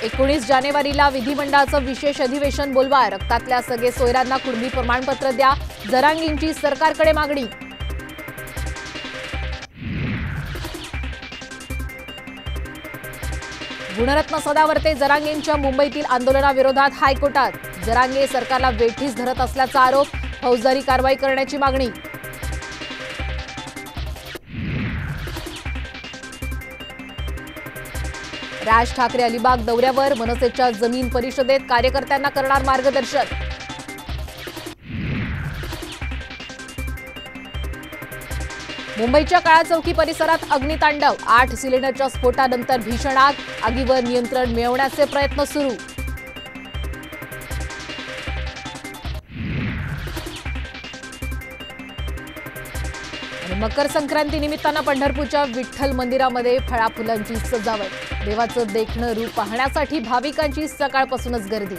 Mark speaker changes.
Speaker 1: 19 जानेवारीला विधिमंडळाचं विशेष अधिवेशन बोलवा, रक्तातल्या सगळे सोयऱ्यांना कुणबी प्रमाणपत्र द्या, जरांगेंची सरकारकडे मागणी. गुणरत्न सदावर्ते जरांगेंच्या मुंबईतील आंदोलनाविरोधात हायकोर्टात. जरांगे सरकारला वेठीस धरत असल्याचा आरोप, फौजदारी कारवाई करण्याची मागणी. राज ठाकरे अलिबाग दौऱ्यावर, मनसेच्या जमीन परिषदेत कार्यकर्त्यांना करणार मार्गदर्शन. मुंबईच्या काळा चौकी परिसरात अग्नितांडव, 8 सिलेंडरच्या स्फोटानंतर भीषण आग, आगीवर नियंत्रण मिळवण्याचे प्रयत्न सुरू. मकर संक्रांती निमित्तानं पंढरपूरच्या विठ्ठल मंदिरामध्ये फळाफुलांची सजावट, देवाचं देखणं रूप पाहण्यासाठी भाविकांची सकाळपासूनच गर्दी.